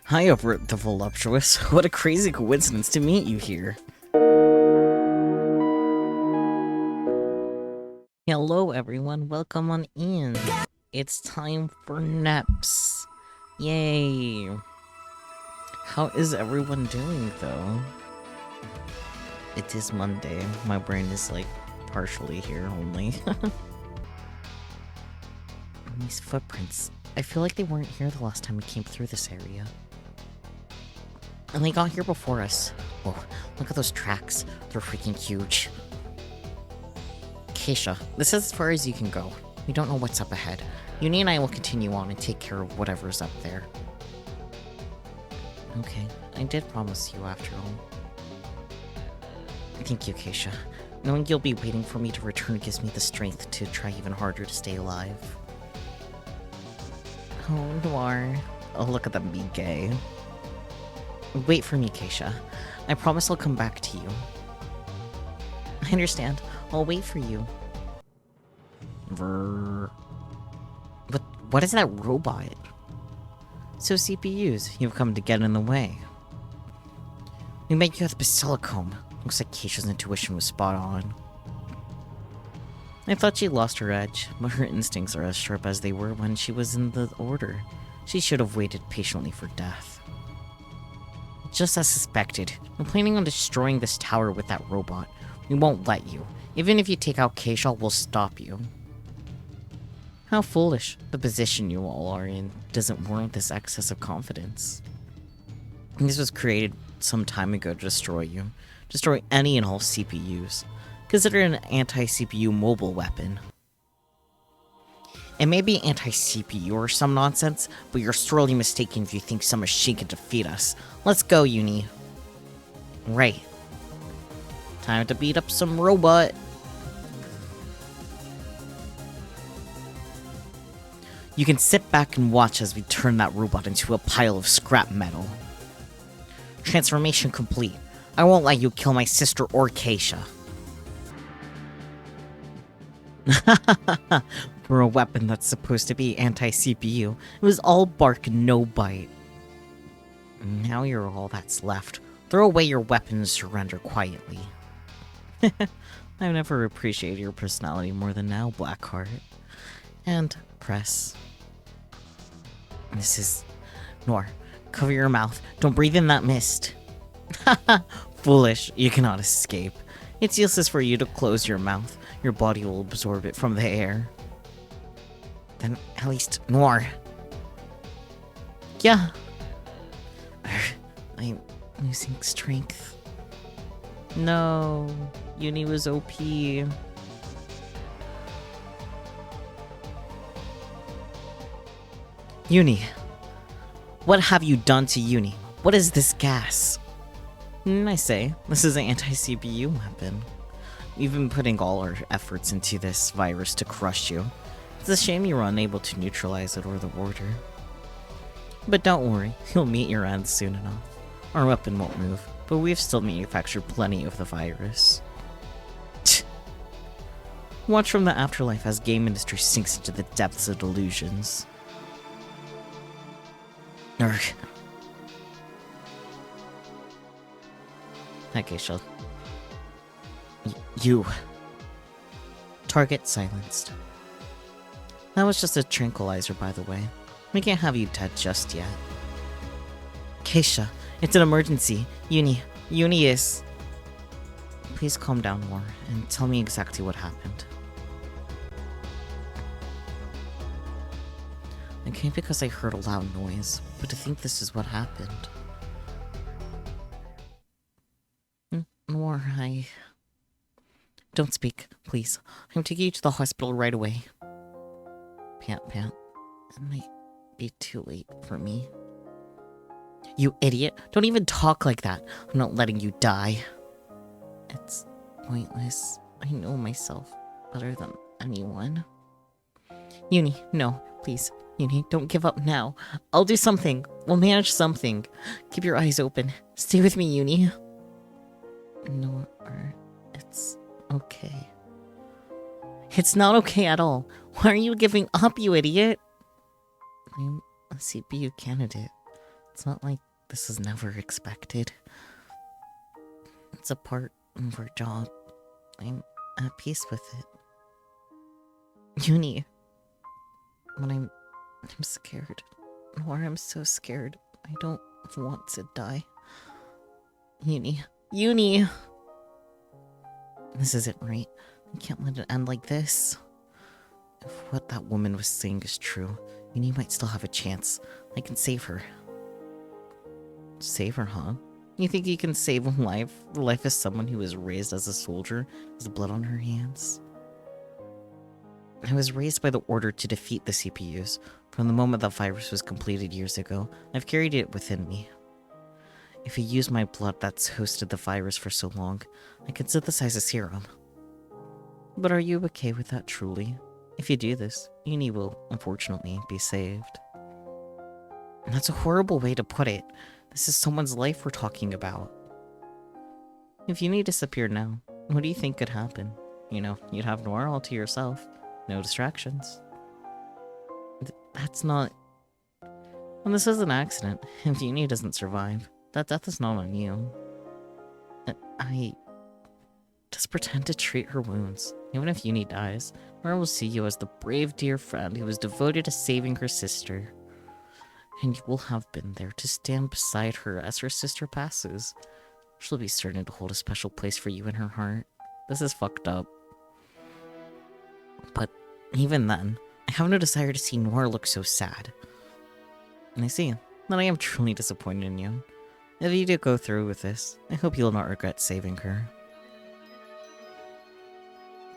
Hi over at the Voluptuous. What a crazy coincidence to meet you here. Hello everyone, welcome on in. It's time for naps. Yay. How is everyone doing though? It is Monday. My brain is like partially here only. These footprints. I feel like they weren't here the last time we came through this area. And they got here before us. Oh, look at those tracks. They're freaking huge. Keisha, this is as far as you can go. We don't know what's up ahead. Uni and I will continue on and take care of whatever's up there. Okay, I did promise you after all. Thank you, Keisha. Knowing you'll be waiting for me to return gives me the strength to try even harder to stay alive. Oh, Noir. Oh, look at them be gay. Wait for me, Keisha. I promise I'll come back to you. I understand. I'll wait for you. VIIR. What is that robot? So CPUs, you've come to get in the way. We met you at the Basilicome. Looks like Keisha's intuition was spot on. I thought she lost her edge, but her instincts are as sharp as they were when she was in the Order. She should have waited patiently for death. Just as suspected, we're planning on destroying this tower with that robot. We won't let you. Even if you take out Keisha, we'll stop you. How foolish. The position you all are in doesn't warrant this excess of confidence. This was created some time ago to destroy you. Destroy any and all CPUs. Consider it an anti-CPU mobile weapon. It may be anti-CPU or some nonsense, but you're sorely mistaken if you think some machine can defeat us. Let's go, Uni. Right. Time to beat up some robot. You can sit back and watch as we turn that robot into a pile of scrap metal. Transformation complete. I won't let you kill my sister or Keisha. For a weapon that's supposed to be anti-CPU, it was all bark and no bite. Now you're all that's left. Throw away your weapon and surrender quietly. I've never appreciated your personality more than now, Blackheart. And press. This is... Noir, cover your mouth. Don't breathe in that mist. Foolish, you cannot escape. It's useless for you to close your mouth. Your body will absorb it from the air. Then at least Noir. Yeah. I'm losing strength. No. Uni was OP. Uni. What have you done to Uni? What is this gas? I say, this is an anti-CPU weapon. We've been putting all our efforts into this virus to crush you. It's a shame you were unable to neutralize it or the Order. But don't worry, you'll meet your end soon enough. Our weapon won't move, but we've still manufactured plenty of the virus. Watch from the afterlife as game industry sinks into the depths of delusions. Urgh. Okay, Shell. You. Target silenced. That was just a tranquilizer, by the way. We can't have you dead just yet. Keisha, it's an emergency. Uni is... Please calm down more and tell me exactly what happened. Okay, because I heard a loud noise, but to think this is what happened. Noir, Don't speak, please. I'm taking you to the hospital right away. Pant. It might be too late for me. You idiot! Don't even talk like that! I'm not letting you die. It's pointless. I know myself better than anyone. Uni, no, please. Uni, don't give up now. I'll do something. We'll manage something. Keep your eyes open. Stay with me, Uni. No, it's okay. It's not okay at all. Why are you giving up, you idiot? I'm a CPU candidate. It's not like this is never expected. It's a part of our job. I'm at peace with it. Uni. But I'm scared. Or I'm so scared. I don't want to die. Uni. This isn't right. I can't let it end like this. If what that woman was saying is true, Uni might still have a chance. I can save her. Save her, huh? You think you can save a life? The life of someone who was raised as a soldier, has blood on her hands? I was raised by the order to defeat the CPUs. From the moment that virus was completed years ago, I've carried it within me. If you use my blood that's hosted the virus for so long, I can synthesize a serum. But are you okay with that, truly? If you do this, Uni will, unfortunately, be saved. That's a horrible way to put it. This is someone's life we're talking about. If Uni disappeared now, what do you think could happen? You know, you'd have Noir all to yourself. No distractions. That's not... Well, this is an accident. If Uni doesn't survive, that death is not on you. I... Just pretend to treat her wounds. Even if Uni dies, Noir will see you as the brave dear friend who was devoted to saving her sister. And you will have been there to stand beside her as her sister passes. She'll be certain to hold a special place for you in her heart. This is fucked up. But even then, I have no desire to see Noir look so sad. And I see that I am truly disappointed in you. If you do go through with this, I hope you'll not regret saving her.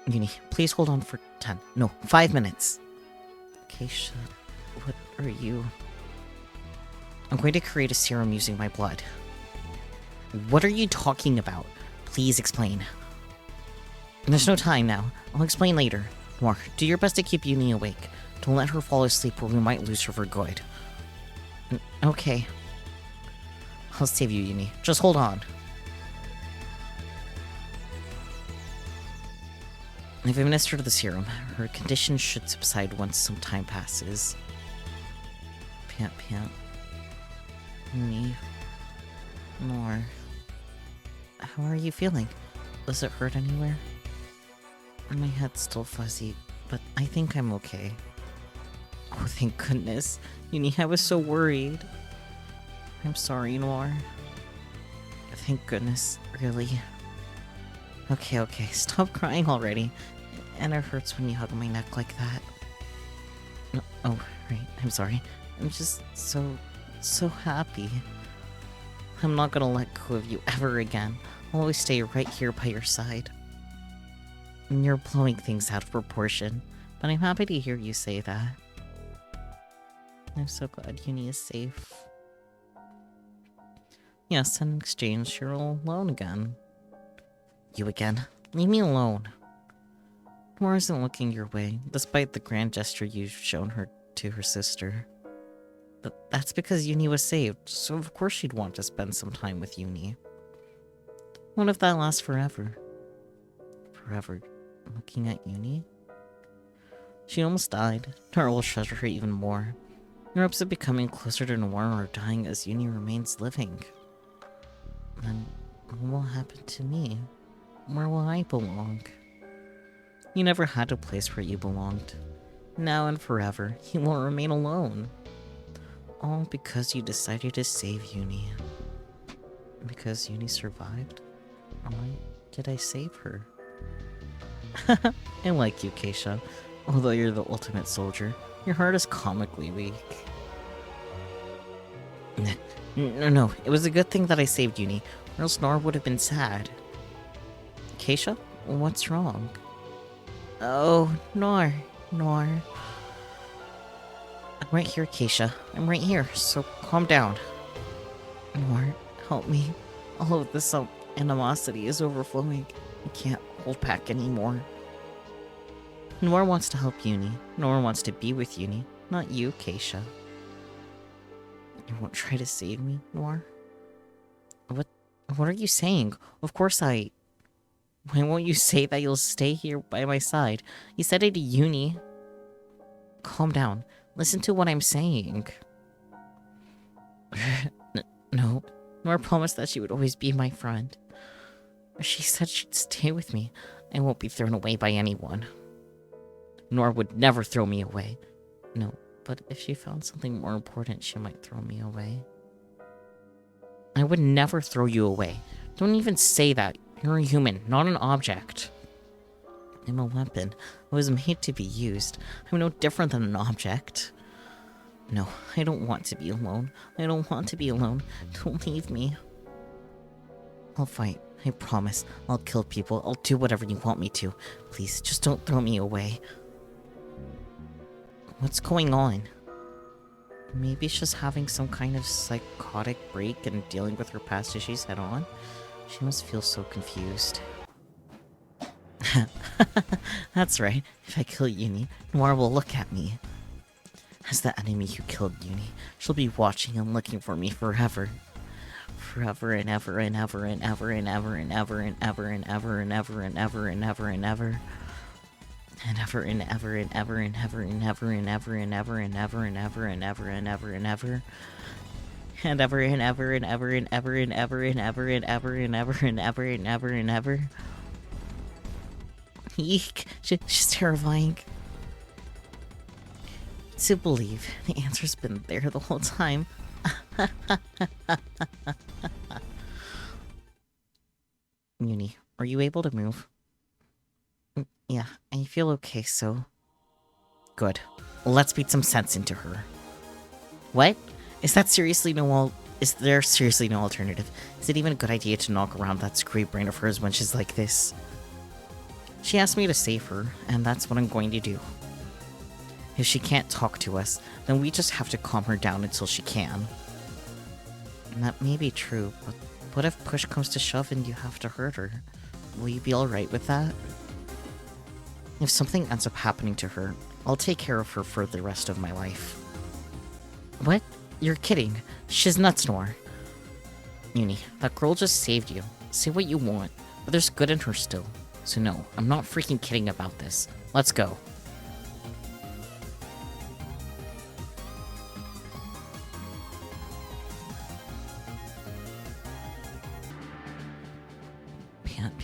Uni, please hold on for 5 minutes. Keisha, what are you... I'm going to create a serum using my blood. What are you talking about? Please explain. There's no time now. I'll explain later. Noir, do your best to keep Uni awake. Don't let her fall asleep or we might lose her for good. Okay. I'll save you, Uni. Just hold on. I've administered the serum. Her condition should subside once some time passes. Pant. Uni. Noir. How are you feeling? Does it hurt anywhere? My head's still fuzzy, but I think I'm okay. Oh, thank goodness. Uni, I was so worried. I'm sorry, Noir. Thank goodness, really. Okay, stop crying already. And it hurts when you hug my neck like that. Oh, right, I'm sorry. I'm just so happy. I'm not gonna let go of you ever again. I'll always stay right here by your side. You're blowing things out of proportion, but I'm happy to hear you say that. I'm so glad Uni is safe. Yes, in exchange, you're all alone again. You again? Leave me alone. Noir isn't looking your way, despite the grand gesture you've shown her to her sister. But that's because Uni was saved, so of course she'd want to spend some time with Uni. What if that lasts forever? Forever looking at Uni? She almost died. Noir will treasure her even more. Your hopes of becoming closer to Noir are dying as Uni remains living. Then what will happen to me? Where will I belong? You never had a place where you belonged. Now and forever, you will remain alone. All because you decided to save Uni. Because Uni survived? Why did I save her? I like you, Keisha. Although you're the ultimate soldier, your heart is comically weak. No, it was a good thing that I saved Uni, or else Noir would have been sad. Keisha, what's wrong? Oh, Noir. I'm right here, Keisha. I'm right here, so calm down. Noir, help me. All of this animosity is overflowing. I can't hold back anymore. Noir wants to help Uni. Noir wants to be with Uni, not you, Keisha. You won't try to save me, Noir? What are you saying? Of course Why won't you say that you'll stay here by my side? You said it to Uni. Calm down. Listen to what I'm saying. No. Nora promised that she would always be my friend. She said she'd stay with me. I won't be thrown away by anyone. Nora would never throw me away. No, but if she found something more important, she might throw me away. I would never throw you away. Don't even say that. You're a human, not an object. I'm a weapon. I was made to be used. I'm no different than an object. No, I don't want to be alone. I don't want to be alone. Don't leave me. I'll fight. I promise. I'll kill people. I'll do whatever you want me to. Please, just don't throw me away. What's going on? Maybe she's having some kind of psychotic break and dealing with her past issues head on. She must feel so confused. That's right. If I kill Uni, Noir will look at me. As the enemy who killed Uni, she'll be watching and looking for me forever. Forever and ever and ever and ever and ever and ever and ever and ever and ever and ever and ever and ever. And ever and ever and ever and ever and ever and ever and ever and ever and ever and ever and ever and ever. And ever and ever and ever and ever and ever and ever and ever and ever and ever and ever and ever. Eek, she's terrifying. To believe the answer's been there the whole time. Uni, are you able to move? Yeah, I feel okay, so... Good. Let's beat some sense into her. What? Is there seriously no alternative? Is it even a good idea to knock around that screwy brain of hers when she's like this? She asked me to save her, and that's what I'm going to do. If she can't talk to us, then we just have to calm her down until she can. And that may be true, but what if push comes to shove and you have to hurt her? Will you be alright with that? If something ends up happening to her, I'll take care of her for the rest of my life. What? You're kidding. She's nuts, Nor. Uni, that girl just saved you. Say what you want, but there's good in her still. So no, I'm not freaking kidding about this. Let's go. Pant.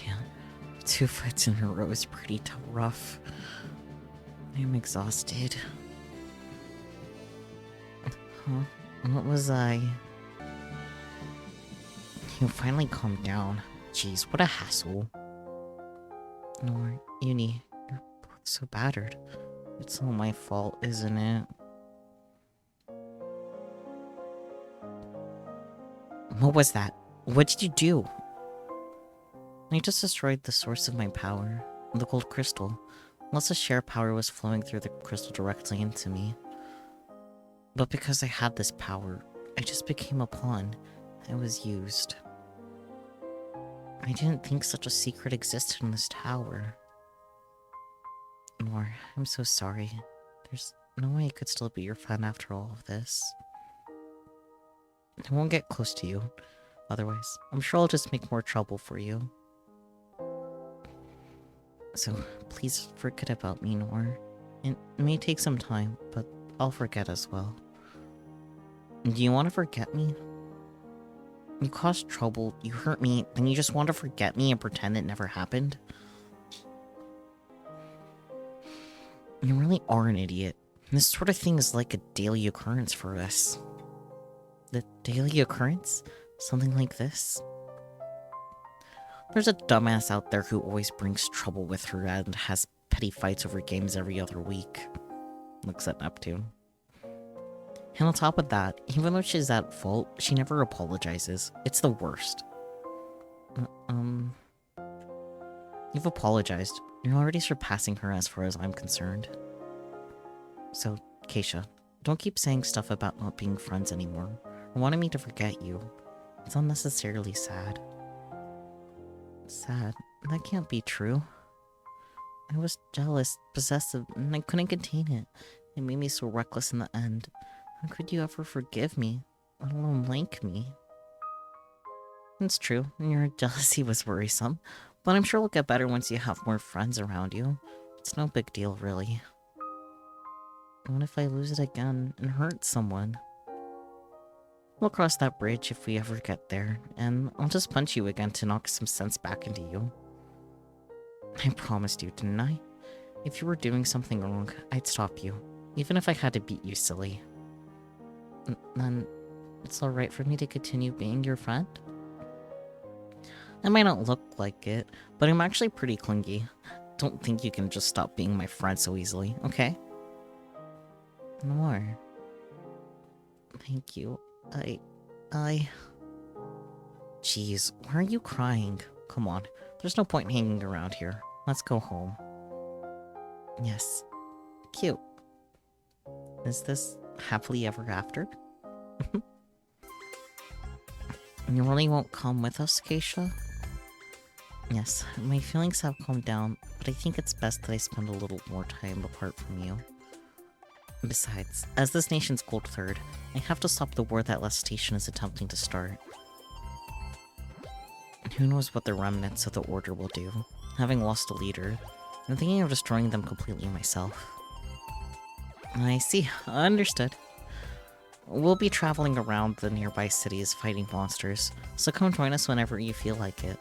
2 fights in a row is pretty rough. I'm exhausted. Huh? What was I? You finally calmed down. Jeez, what a hassle. Nor, Uni, you're both so battered. It's all my fault, isn't it? What was that? What did you do? I just destroyed the source of my power, the gold crystal. Lots of sheer power was flowing through the crystal directly into me. But because I had this power, I just became a pawn. I was used. I didn't think such a secret existed in this tower. Nor, I'm so sorry. There's no way I could still be your friend after all of this. I won't get close to you. Otherwise, I'm sure I'll just make more trouble for you. So, please forget about me, Nor. It may take some time, but I'll forget as well. Do you want to forget me? You caused trouble, you hurt me, then you just want to forget me and pretend it never happened? You really are an idiot. This sort of thing is like a daily occurrence for us. The daily occurrence? Something like this? There's a dumbass out there who always brings trouble with her and has petty fights over games every other week. Looks at Neptune. And on top of that, even though she's at fault, she never apologizes. It's the worst. You've apologized. You're already surpassing her as far as I'm concerned. So, Keisha, don't keep saying stuff about not being friends anymore, or wanting me to forget you. It's unnecessarily sad. Sad? That can't be true. I was jealous, possessive, and I couldn't contain it. It made me so reckless in the end. How could you ever forgive me, let alone like me? It's true, your jealousy was worrisome, but I'm sure it'll get better once you have more friends around you. It's no big deal, really. What if I lose it again and hurt someone? We'll cross that bridge if we ever get there, and I'll just punch you again to knock some sense back into you. I promised you, didn't I? If you were doing something wrong, I'd stop you, even if I had to beat you silly. Then it's alright for me to continue being your friend? I might not look like it, but I'm actually pretty clingy. Don't think you can just stop being my friend so easily, okay? No more. Thank you. Jeez, why are you crying? Come on, there's no point hanging around here. Let's go home. Yes. Cute. Is this happily ever after? You really won't come with us, Keisha? Yes, my feelings have calmed down, but I think it's best that I spend a little more time apart from you. Besides, as this nation's gold third, I have to stop the war that Lestation is attempting to start. Who knows what the remnants of the Order will do? Having lost a leader, I'm thinking of destroying them completely myself. I see. Understood. We'll be traveling around the nearby cities fighting monsters, so come join us whenever you feel like it.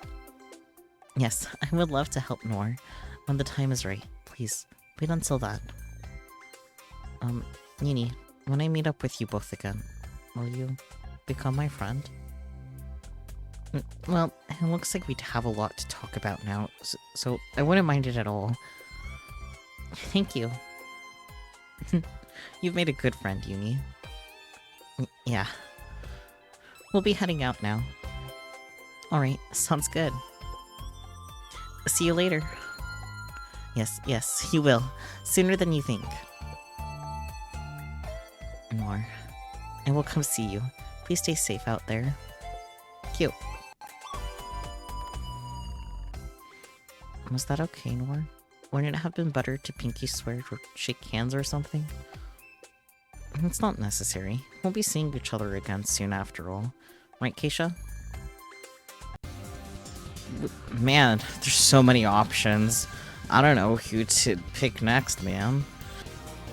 Yes, I would love to help Noor. When the time is right, please, wait until that. Nini, when I meet up with you both again, will you become my friend? Well, it looks like we'd have a lot to talk about now, so I wouldn't mind it at all. Thank you. You've made a good friend, Yumi. Yeah. We'll be heading out now. Alright, sounds good. See you later. Yes, you will. Sooner than you think. More. I will come see you. Please stay safe out there. Cute. Was that okay, Noor? Wouldn't it have been better to pinky swear or shake hands or something? It's not necessary. We'll be seeing each other again soon after all. Right, Keisha? Man, there's so many options. I don't know who to pick next, man.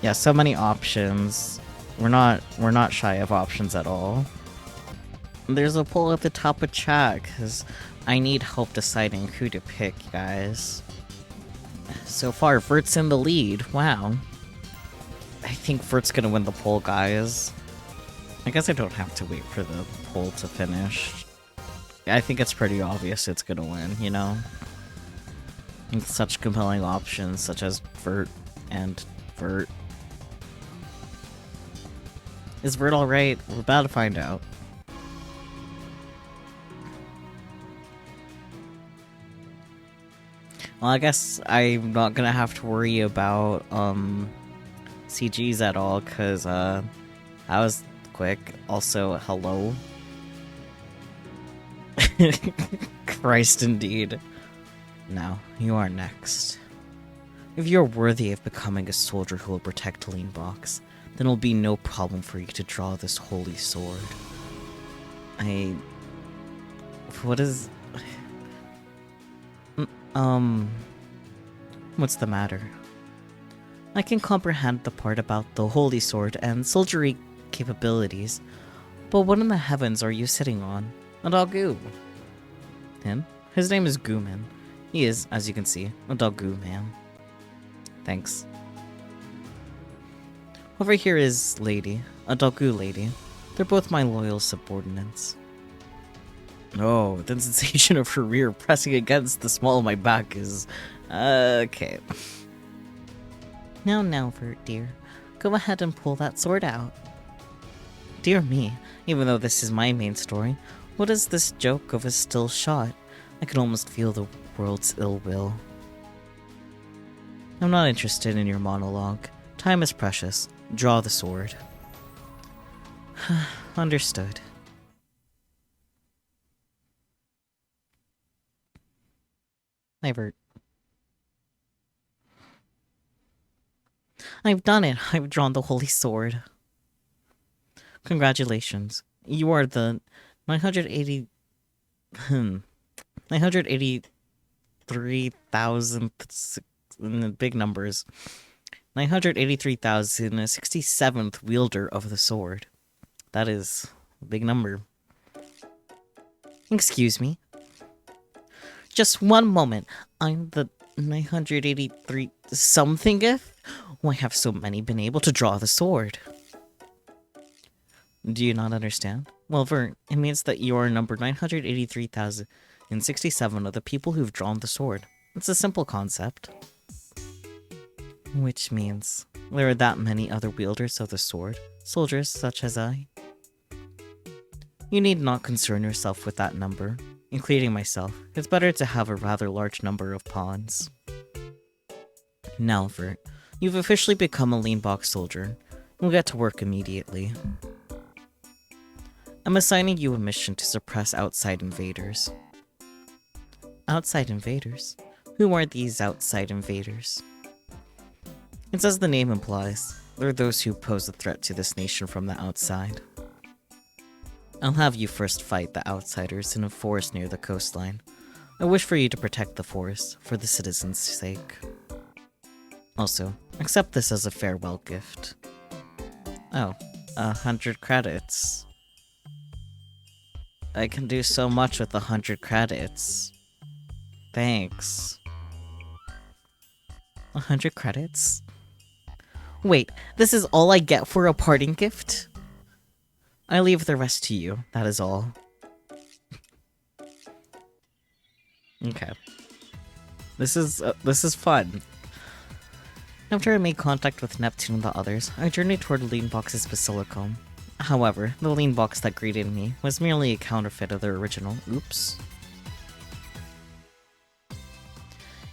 Yeah, so many options. We're not shy of options at all. There's a poll at the top of chat, because I need help deciding who to pick, guys. So far, Vert's in the lead. Wow. I think Vert's gonna win the poll, guys. I guess I don't have to wait for the poll to finish. I think it's pretty obvious it's gonna win, you know? With such compelling options, such as Vert and Vert. Is Vert alright? We're about to find out. Well, I guess I'm not gonna have to worry about, CGs at all, cause, that was quick. Also, hello. Christ, indeed. Now, you are next. If you're worthy of becoming a soldier who will protect Leanbox, then it'll be no problem for you to draw this holy sword. What is... What's the matter? I can comprehend the part about the holy sword and soldiery capabilities, but what in the heavens are you sitting on? A doggoo. Him? His name is Gooman. He is, as you can see, a doggoo man. Thanks. Over here is Lady, a doggoo lady. They're both my loyal subordinates. Oh, the sensation of her rear pressing against the small of my back is... okay. Now, Vert, dear. Go ahead and pull that sword out. Dear me, even though this is my main story, what is this joke of a still shot? I can almost feel the world's ill will. I'm not interested in your monologue. Time is precious. Draw the sword. Understood. Hi, Vert. I've done it. I've drawn the holy sword. Congratulations. You are the 980... 983,000... big numbers. 983,067th wielder of the sword. That is Big number. Excuse me. Just one moment. I'm the 983 somethingeth? Why have so many been able to draw the sword? Do you not understand? Well, Vern, it means that you are number 983,067 of the people who've drawn the sword. It's a simple concept. Which means there are that many other wielders of the sword, soldiers such as I. You need not concern yourself with that number. Including myself, it's better to have a rather large number of pawns. Now, Vern, you've officially become a lean box soldier. We'll get to work immediately. I'm assigning you a mission to suppress outside invaders. Outside invaders? Who are these outside invaders? It's as the name implies, they're those who pose a threat to this nation from the outside. I'll have you first fight the outsiders in a forest near the coastline. I wish for you to protect the forest, for the citizens' sake. Also, accept this as a farewell gift. Oh, 100 credits. I can do so much with 100 credits. Thanks. 100 credits? Wait, this is all I get for a parting gift? I leave the rest to you, that is all. Okay. This is fun. After I made contact with Neptune and the others, I journeyed toward Leanbox's basilicom. However, the lean box that greeted me was merely a counterfeit of their original. Oops.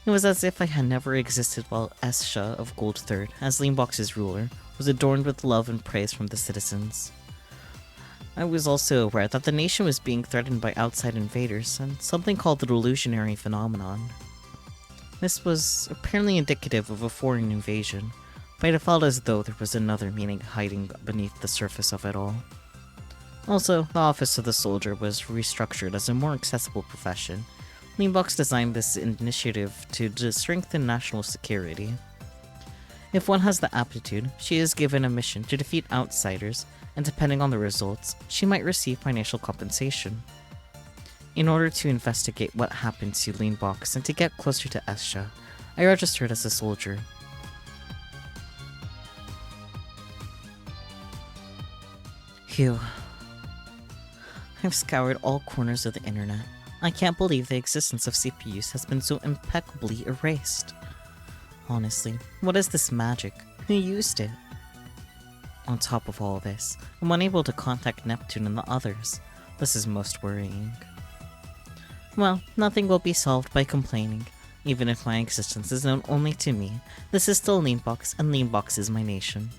It was as if I had never existed while Esha of Gold III, as Leanbox's ruler, was adorned with love and praise from the citizens. I was also aware that the nation was being threatened by outside invaders and something called the delusionary phenomenon. This was apparently indicative of a foreign invasion, but it felt as though there was another meaning hiding beneath the surface of it all. Also, the office of the soldier was restructured as a more accessible profession. Leanbox designed this initiative to strengthen national security. If one has the aptitude, she is given a mission to defeat outsiders, and depending on the results, she might receive financial compensation. In order to investigate what happened to Leanbox and to get closer to Esha, I registered as a soldier. Phew. I've scoured all corners of the internet. I can't believe the existence of CPUs has been so impeccably erased. Honestly, what is this magic? Who used it? On top of all this, I'm unable to contact Neptune and the others. This is most worrying. Well, nothing will be solved by complaining. Even if my existence is known only to me, this is still Leanbox, and Leanbox is my nation.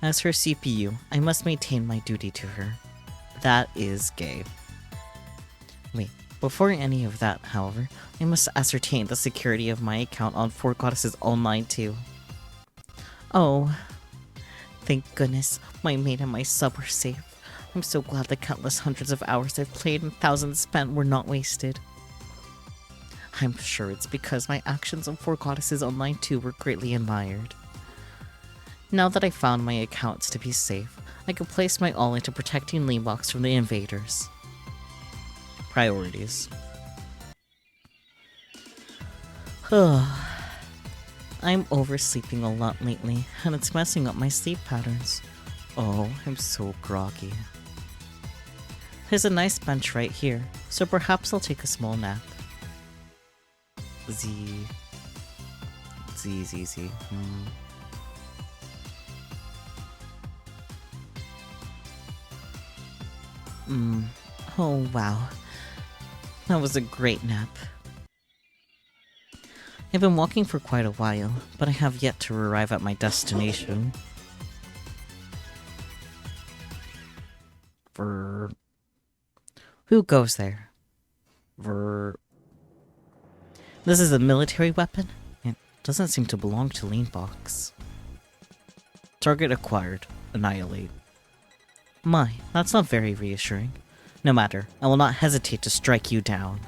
As her CPU, I must maintain my duty to her. That is gay. Wait, before any of that, however, I must ascertain the security of my account on Four Goddesses Online too. Oh, thank goodness, my maid and my sub are safe. I'm so glad the countless hundreds of hours I've played and thousands spent were not wasted. I'm sure it's because my actions on Four Goddesses Online 2 were greatly admired. Now that I found my accounts to be safe, I can place my all into protecting Leanbox from the invaders. Priorities. I'm oversleeping a lot lately, and it's messing up my sleep patterns. Oh, I'm so groggy. There's a nice bench right here, so perhaps I'll take a small nap. Z. Oh wow. That was a great nap. I've been walking for quite a while, but I have yet to arrive at my destination. Vrr. Who goes there? Vrr. This is a military weapon? It doesn't seem to belong to Leanbox. Target acquired. Annihilate. My, that's not very reassuring. No matter, I will not hesitate to strike you down.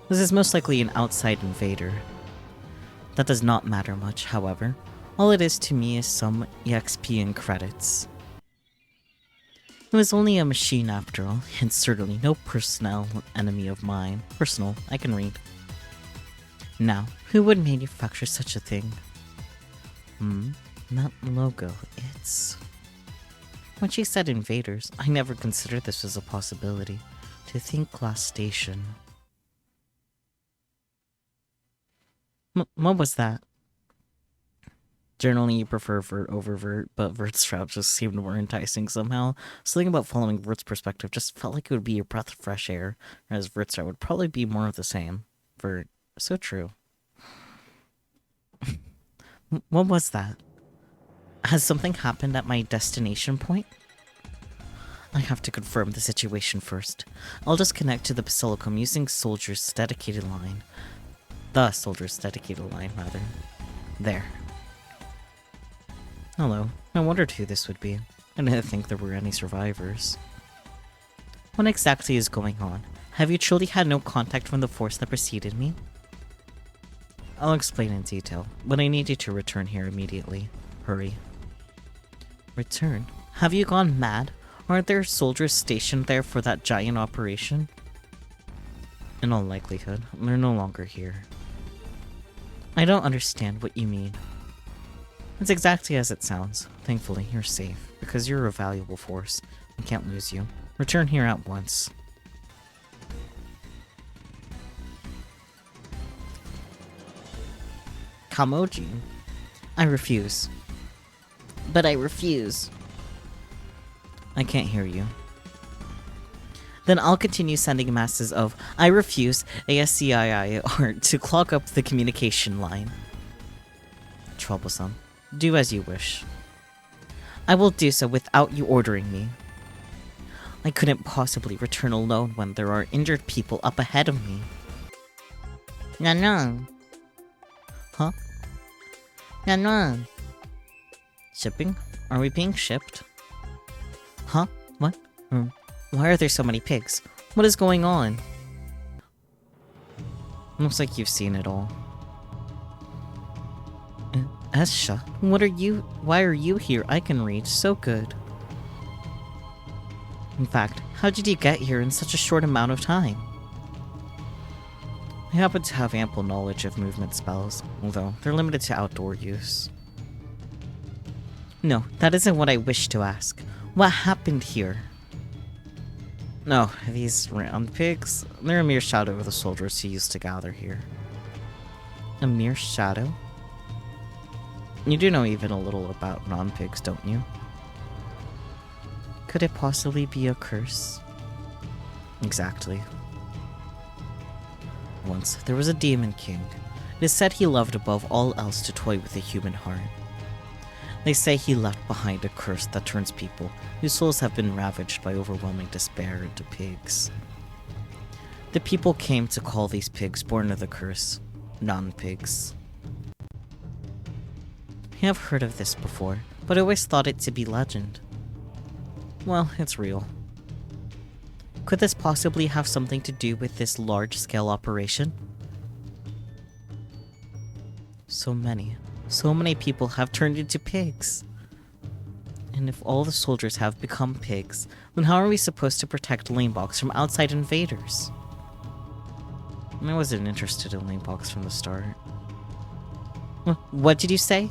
This is most likely an outside invader. That does not matter much, however. All it is to me is some EXP and credits. It was only a machine after all, and certainly no personal enemy of mine. Personal, I can read. Now, who would manufacture such a thing? That logo, it's... When she said invaders, I never considered this as a possibility. To think glass station. What was that? Generally, you prefer Vert over Vert, but Vert's route just seemed more enticing somehow. Something about following Vert's perspective just felt like it would be a breath of fresh air, whereas Vert's route would probably be more of the same. Vert, so true. What was that? Has something happened at my destination point? I have to confirm the situation first. I'll just connect to the Basilicum using Soldier's dedicated line. The Soldier's dedicated line, rather. There. Hello. I wondered who this would be. I didn't think there were any survivors. What exactly is going on? Have you truly had no contact from the force that preceded me? I'll explain in detail, but I need you to return here immediately. Hurry. Return? Have you gone mad? Aren't there soldiers stationed there for that giant operation? In all likelihood, they're no longer here. I don't understand what you mean. It's exactly as it sounds. Thankfully, you're safe, because you're a valuable force. I can't lose you. Return here at once. Kamoji? I refuse. But I refuse. I can't hear you. Then I'll continue sending masses of I refuse ASCII art to clog up the communication line. Troublesome. Do as you wish. I will do so without you ordering me. I couldn't possibly return alone when there are injured people up ahead of me. No. Huh? No. Shipping? Are we being shipped? Huh? What? Why are there so many pigs? What is going on? Looks like you've seen it all. Esha, why are you here? I can read, so good. In fact, how did you get here in such a short amount of time? I happen to have ample knowledge of movement spells, although they're limited to outdoor use. No, that isn't what I wish to ask. What happened here? No, these round pigs, they're a mere shadow of the soldiers who used to gather here. A mere shadow? You do know even a little about non-pigs, don't you? Could it possibly be a curse? Exactly. Once, there was a demon king. It is said he loved above all else to toy with the human heart. They say he left behind a curse that turns people whose souls have been ravaged by overwhelming despair into pigs. The people came to call these pigs born of the curse non-pigs. I have heard of this before, but I always thought it to be legend. Well, it's real. Could this possibly have something to do with this large-scale operation? So many people have turned into pigs. And if all the soldiers have become pigs, then how are we supposed to protect Lanebox from outside invaders? I wasn't interested in Lanebox from the start. What did you say?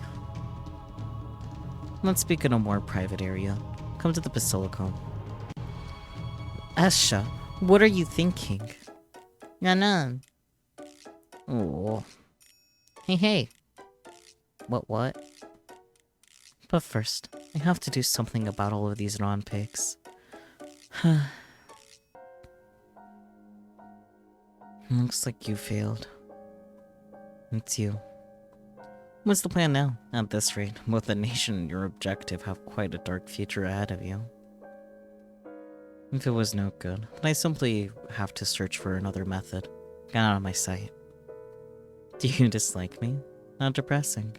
Let's speak in a more private area. Come to the Basilicum. Esha, what are you thinking? Yanan. Oh. Hey. What? But first, I have to do something about all of these non-pigs. Looks like you failed. It's you. What's the plan now? At this rate, both the nation and your objective have quite a dark future ahead of you. If it was no good, then I simply have to search for another method. Get out of my sight. Do you dislike me? How depressing.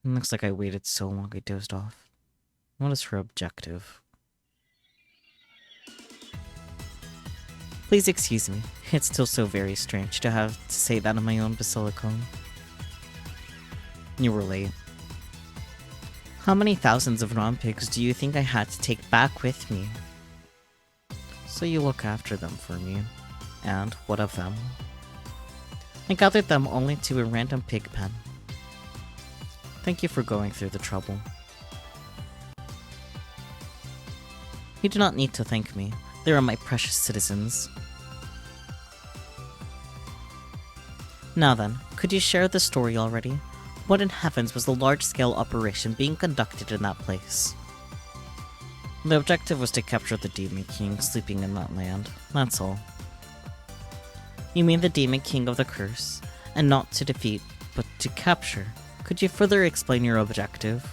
Looks like I waited so long I dozed off. What is her objective? Please excuse me. It's still so very strange to have to say that in my own basilicom. You were late. How many thousands of non-pigs do you think I had to take back with me? So you look after them for me. And what of them? I gathered them only to a random pig pen. Thank you for going through the trouble. You do not need to thank me. They are my precious citizens. Now then, could you share the story already? What in heavens was the large-scale operation being conducted in that place? The objective was to capture the Demon King sleeping in that land, that's all. You mean the Demon King of the Curse, and not to defeat, but to capture. Could you further explain your objective?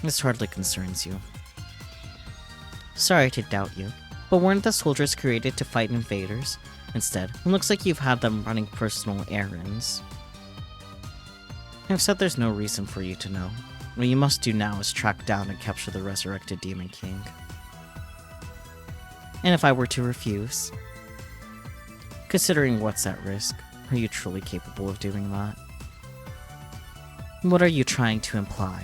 This hardly concerns you. Sorry to doubt you, but weren't the soldiers created to fight invaders? Instead, it looks like you've had them running personal errands. I've said there's no reason for you to know. What you must do now is track down and capture the resurrected Demon King. And if I were to refuse? Considering what's at risk, are you truly capable of doing that? What are you trying to imply?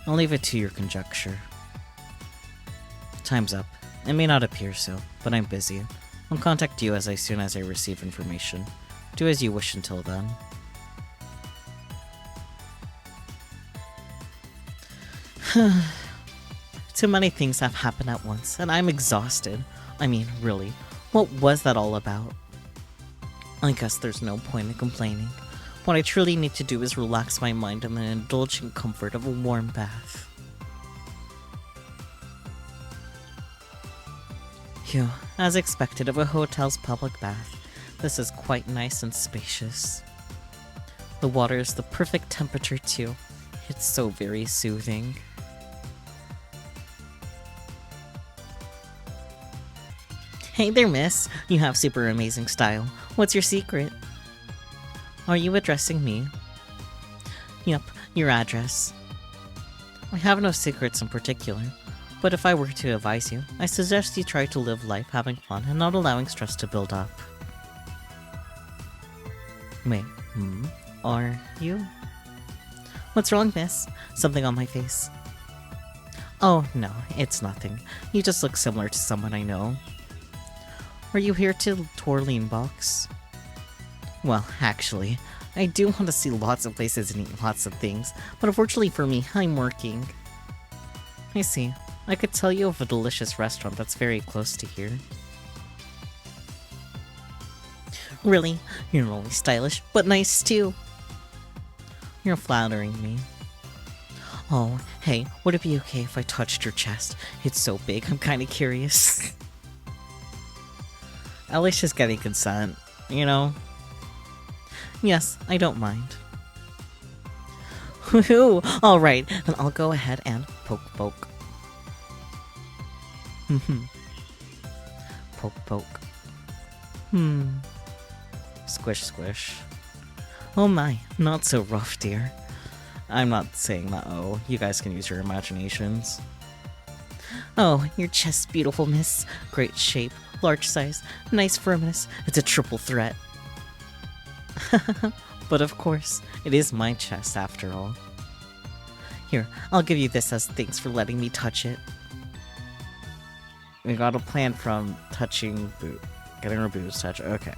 I'll leave it to your conjecture. Time's up. It may not appear so, but I'm busy. I'll contact you as soon as I receive information. Do as you wish until then. Too many things have happened at once, and I'm exhausted. I mean, really, what was that all about? I guess there's no point in complaining. What I truly need to do is relax my mind in the indulgent comfort of a warm bath. Phew, as expected of a hotel's public bath, this is quite nice and spacious. The water is the perfect temperature too. It's so very soothing. Hey there, miss. You have super amazing style. What's your secret? Are you addressing me? Yep, your address. I have no secrets in particular, but if I were to advise you, I suggest you try to live life having fun and not allowing stress to build up. Wait, are you? What's wrong, miss? Something on my face? Oh, no, it's nothing. You just look similar to someone I know. Are you here to tour Leanbox? Well, actually, I do want to see lots of places and eat lots of things, but unfortunately for me, I'm working. I see. I could tell you of a delicious restaurant that's very close to here. Really? You're only stylish, but nice too. You're flattering me. Oh, hey, would it be okay if I touched your chest? It's so big, I'm kinda curious. At least she's getting consent, you know? Yes, I don't mind. Woohoo! Alright, then I'll go ahead and poke. Poke. Squish. Oh my, not so rough, dear. I'm not saying that, oh, you guys can use your imaginations. Oh, your chest's beautiful, miss. Great shape, large size, nice firmness. It's a triple threat. But of course, it is my chest after all. Here, I'll give you this as thanks for letting me touch it. We got a plan from touching boot. Getting our boobs touched. Okay.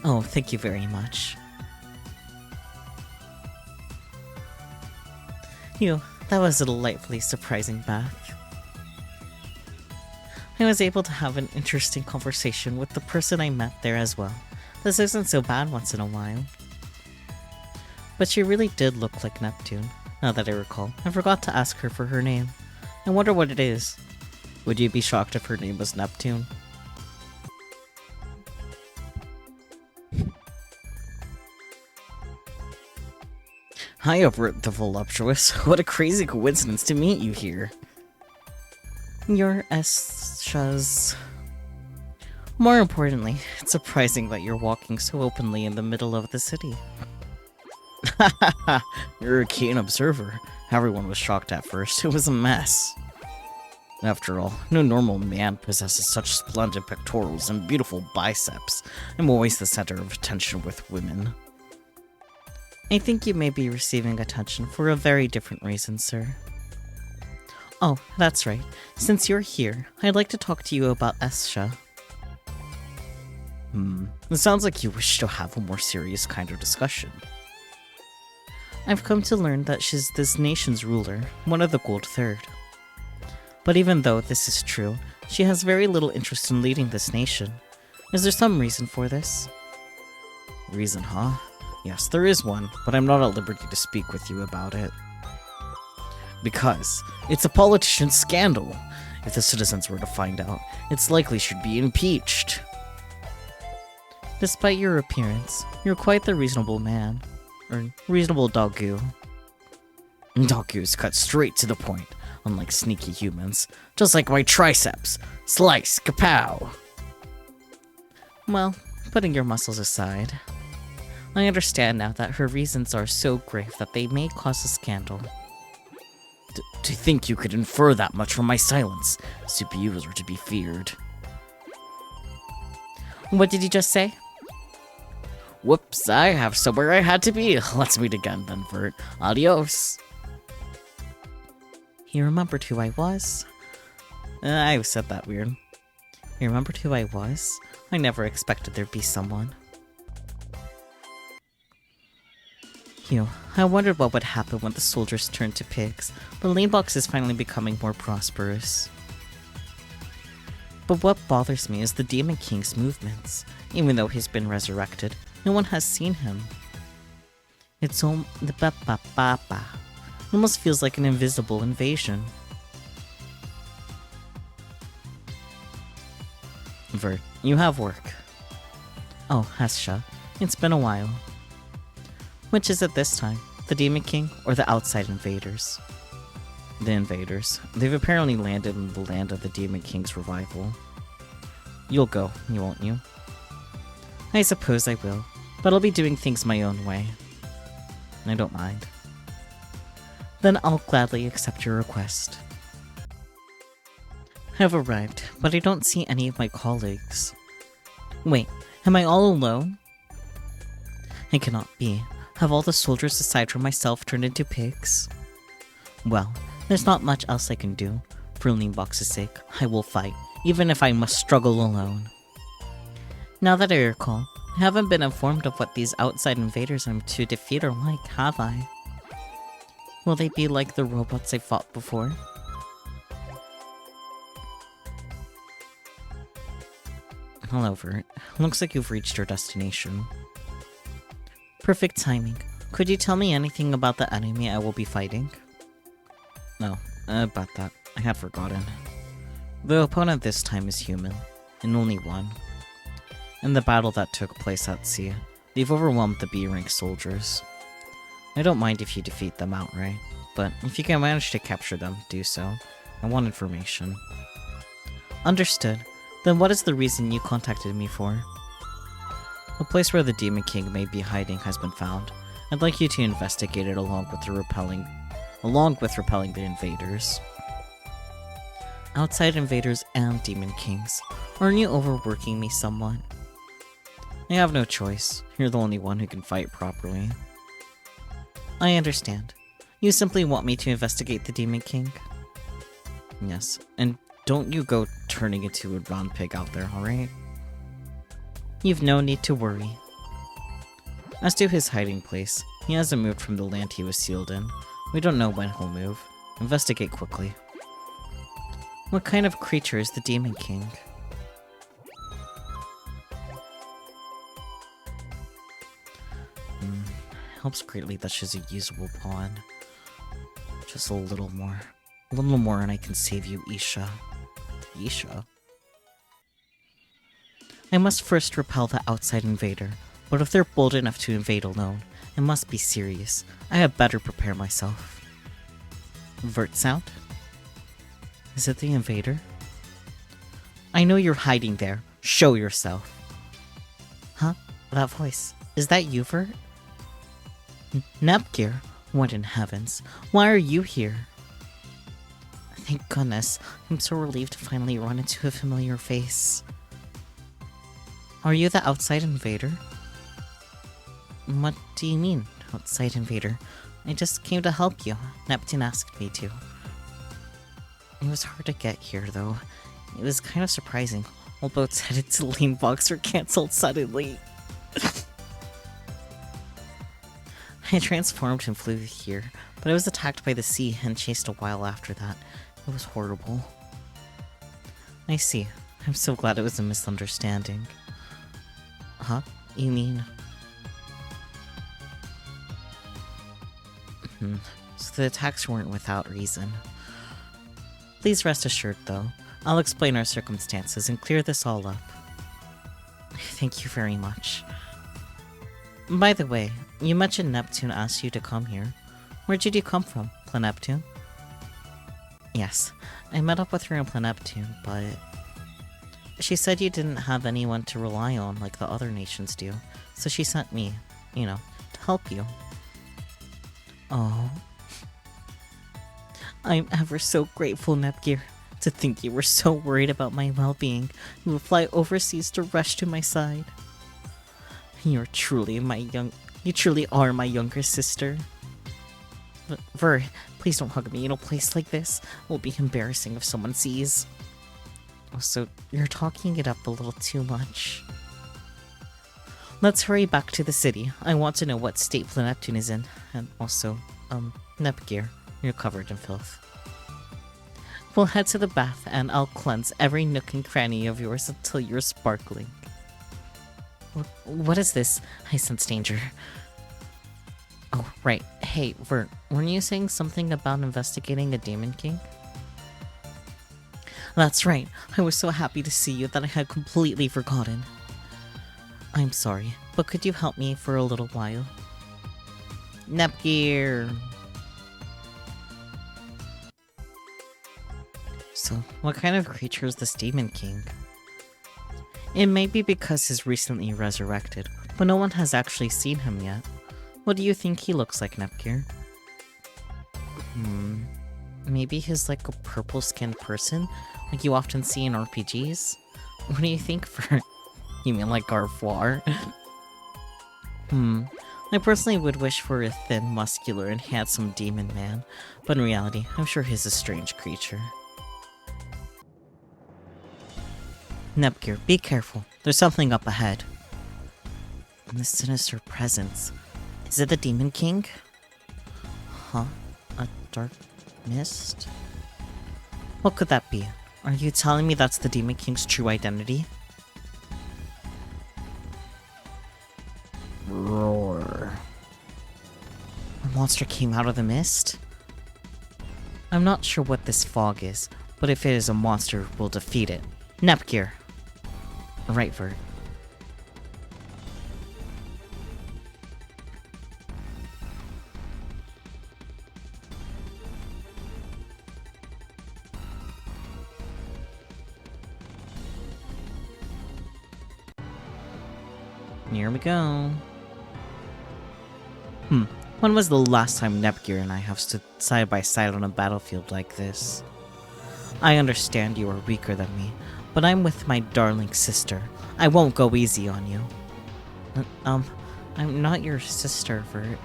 Oh, thank you very much. That was a delightfully surprising bath. I was able to have an interesting conversation with the person I met there as well. This isn't so bad once in a while. But she really did look like Neptune, now that I recall. I forgot to ask her for her name. I wonder what it is. Would you be shocked if her name was Neptune? Hi over at the Voluptuous. What a crazy coincidence to meet you here. You're Esha's... More importantly, it's surprising that you're walking so openly in the middle of the city. You're a keen observer. Everyone was shocked at first. It was a mess. After all, no normal man possesses such splendid pectorals and beautiful biceps. I'm always the center of attention with women. I think you may be receiving attention for a very different reason, sir. Oh, that's right. Since you're here, I'd like to talk to you about Esha. It sounds like you wish to have a more serious kind of discussion. I've come to learn that she's this nation's ruler, one of the Gold Third. But even though this is true, she has very little interest in leading this nation. Is there some reason for this? Reason, huh? Yes, there is one, but I'm not at liberty to speak with you about it. Because it's a politician's scandal. If the citizens were to find out, it's likely she'd be impeached. Despite your appearance, you're quite the reasonable man. Or reasonable doggoo. Doggoos cut straight to the point, unlike sneaky humans. Just like my triceps. Slice, kapow! Well, putting your muscles aside, I understand now that her reasons are so grave that they may cause a scandal. To think you could infer that much from my silence, CPUs are to be feared. What did you just say? Whoops, I have somewhere I had to be. Let's meet again then, VIIR. Adios. He remembered who I was. I said that weird. He remembered who I was? I never expected there'd be someone. Phew, I wondered what would happen when the soldiers turned to pigs, but Lanebox is finally becoming more prosperous. But what bothers me is the Demon King's movements. Even though he's been resurrected, no one has seen him. It's the ba-ba-ba-ba. It almost feels like an invisible invasion. VIIR, you have work. Oh, Hesha, it's been a while. Which is it this time? The Demon King or the outside invaders? The invaders. They've apparently landed in the land of the Demon King's revival. You'll go, won't you? I suppose I will, but I'll be doing things my own way. I don't mind. Then I'll gladly accept your request. I've arrived, but I don't see any of my colleagues. Wait, am I all alone? It cannot be. Have all the soldiers aside from myself turned into pigs? Well, there's not much else I can do. For Lanebox's sake, I will fight, even if I must struggle alone. Now that I recall, I haven't been informed of what these outside invaders I'm to defeat are like, have I? Will they be like the robots I fought before? Hello, VIIR. Looks like you've reached your destination. Perfect timing. Could you tell me anything about the enemy I will be fighting? No, about that. I had forgotten. The opponent this time is human, and only one. In the battle that took place at sea, they've overwhelmed the B-rank soldiers. I don't mind if you defeat them outright, but if you can manage to capture them, do so. I want information. Understood. Then what is the reason you contacted me for? The place where the Demon King may be hiding has been found. I'd like you to investigate it along with repelling the invaders. Outside invaders and Demon Kings. Aren't you overworking me somewhat? I have no choice. You're the only one who can fight properly. I understand. You simply want me to investigate the Demon King? Yes, and don't you go turning into a round pig out there, alright? You've no need to worry. As to his hiding place, he hasn't moved from the land he was sealed in. We don't know when he'll move. Investigate quickly. What kind of creature is the Demon King? Helps greatly that she's a usable pawn. Just a little more. A little more and I can save you, Isha. Isha? I must first repel the outside invader, but if they're bold enough to invade alone, it must be serious. I had better prepare myself. Vert sound? Is it the invader? I know you're hiding there. Show yourself. Huh? That voice. Is that you, Vert? Nepgear? What in heavens? Why are you here? Thank goodness. I'm so relieved to finally run into a familiar face. Are you the outside invader? What do you mean, outside invader? I just came to help you. Neptune asked me to. It was hard to get here, though. It was kind of surprising. All boats headed to Lanebox were cancelled suddenly. I transformed and flew here, but I was attacked by the sea and chased a while after that. It was horrible. I see. I'm so glad it was a misunderstanding. Huh? You mean... So the attacks weren't without reason. Please rest assured, though. I'll explain our circumstances and clear this all up. Thank you very much. By the way, you mentioned Neptune asked you to come here. Where did you come from, Planeptune? Yes, I met up with her in Planeptune, but... She said you didn't have anyone to rely on like the other nations do, so she sent me, to help you. Oh. I'm ever so grateful, Nepgear. To think you were so worried about my well-being, you would fly overseas to rush to my side. You truly are my younger sister. But VIIR, please don't hug me in a place like this. It will be embarrassing if someone sees. Also, you're talking it up a little too much. Let's hurry back to the city. I want to know what state Planeptune is in. And also, Nepgear, you're covered in filth. We'll head to the bath and I'll cleanse every nook and cranny of yours until you're sparkling. What is this? I sense danger. Oh, right. Hey, VIIR, weren't you saying something about investigating a Demon King? That's right. I was so happy to see you that I had completely forgotten. I'm sorry, but could you help me for a little while? Nepgear! So, what kind of creature is this Demon King? It may be because he's recently resurrected, but no one has actually seen him yet. What do you think he looks like, Nepgear? Maybe he's like a purple-skinned person, like you often see in RPGs? What do you think, for... You mean like Garfoir? I personally would wish for a thin, muscular, and handsome demon man, but in reality, I'm sure he's a strange creature. Nepgear, be careful. There's something up ahead. And the sinister presence. Is it the Demon King? Huh? A dark mist? What could that be? Are you telling me that's the Demon King's true identity? Roar. A monster came out of the mist? I'm not sure what this fog is, but if it is a monster, we'll defeat it. Nepgear. Right, VIIR. Here we go. When was the last time Nepgear and I have stood side by side on a battlefield like this? I understand you are weaker than me, but I'm with my darling sister. I won't go easy on you. I'm not your sister, VIIR.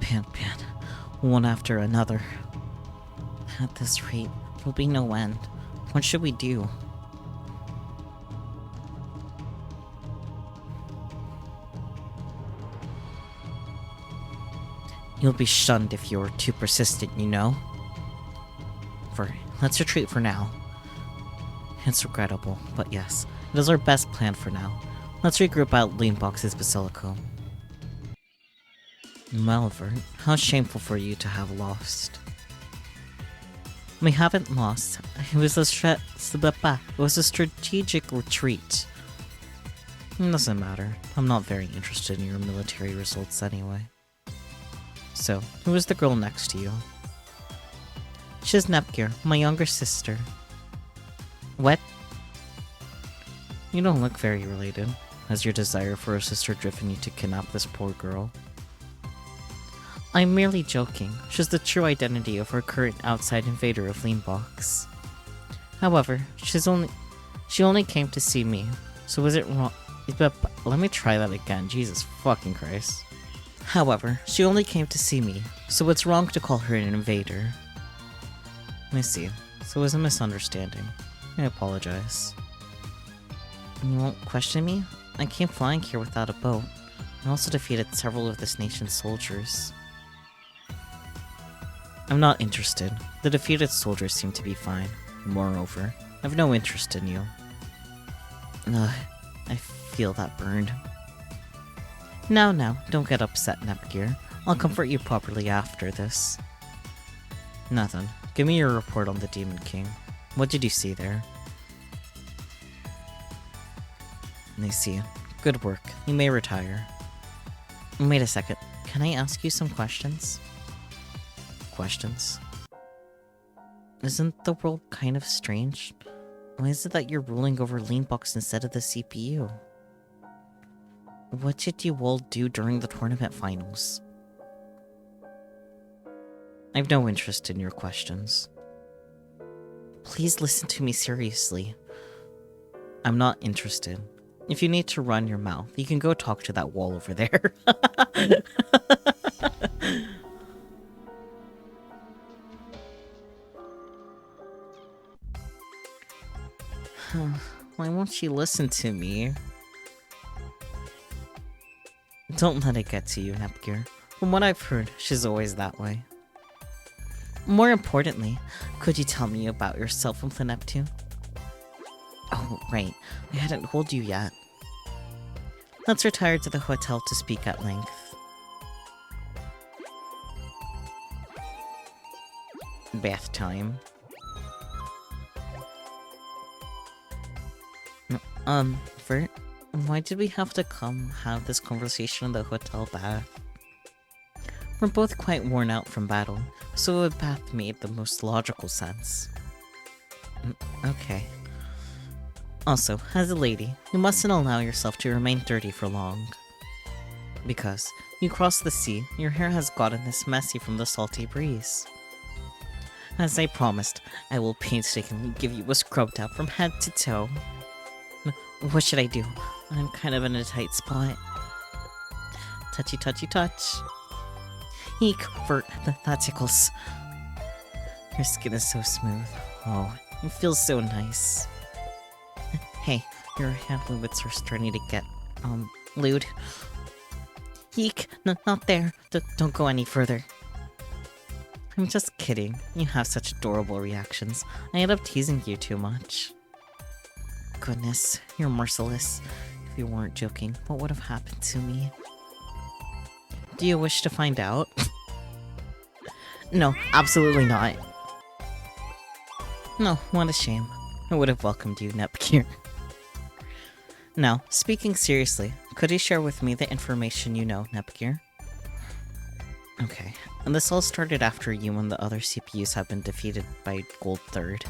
Pant, one after another. At this rate, there'll be no end. What should we do? You'll be shunned if you're too persistent, you know? VIIR, let's retreat for now. It's regrettable, but yes, it is our best plan for now. Let's regroup at Lanebox's Basilico. Well, VIIR, how shameful for you to have lost. We haven't lost. It was a strategic retreat. It doesn't matter. I'm not very interested in your military results anyway. So, who is the girl next to you? She's Nepgear, my younger sister. What? You don't look very related. Has your desire for a sister driven you to kidnap this poor girl? I'm merely joking. She's the true identity of our current outside invader of Leanbox. However, she only came to see me, so was it wrong? But let me try that again, Jesus fucking Christ. However, she only came to see me, so it's wrong to call her an invader. Let me see. So it was a misunderstanding. I apologize. You won't question me? I came flying here without a boat. I also defeated several of this nation's soldiers. I'm not interested. The defeated soldiers seem to be fine. Moreover, I've no interest in you. Ugh, I feel that burn. Now, don't get upset, Nepgear. I'll comfort you properly after this. Nothing. Give me your report on the Demon King. What did you see there? I see. Good work. You may retire. Wait a second. Can I ask you some questions? Questions? Isn't the world kind of strange? Why is it that you're ruling over Leanbox instead of the CPU? What did you all do during the tournament finals? I have no interest in your questions. Please listen to me seriously. I'm not interested. If you need to run your mouth, you can go talk to that wall over there. Why won't she listen to me? Don't let it get to you, Nepgear. From what I've heard, she's always that way. More importantly, could you tell me about yourself and Neptune? Oh, right. I hadn't told you yet. Let's retire to the hotel to speak at length. Bath time. Vert, why did we have to come have this conversation in the hotel bath? We're both quite worn out from battle, so a bath made the most logical sense. Okay. Also, as a lady, you mustn't allow yourself to remain dirty for long. Because, you cross the sea, your hair has gotten this messy from the salty breeze. As I promised, I will painstakingly give you a scrub tap from head to toe. What should I do? I'm kind of in a tight spot. Touchy touchy touch. Eek, Vert, that tickles. Your skin is so smooth. Oh, it feels so nice. Hey, your hand movements are starting to get, lewd. Eek, not there. Don't go any further. I'm just kidding. You have such adorable reactions. I end up teasing you too much. Goodness, you're merciless. If you weren't joking, what would have happened to me? Do you wish to find out? No, absolutely not. No, what a shame. I would have welcomed you, Nepgear. Now, speaking seriously, could you share with me the information you know, Nepgear? Okay, and this all started after you and the other CPUs have been defeated by Gold 3rd.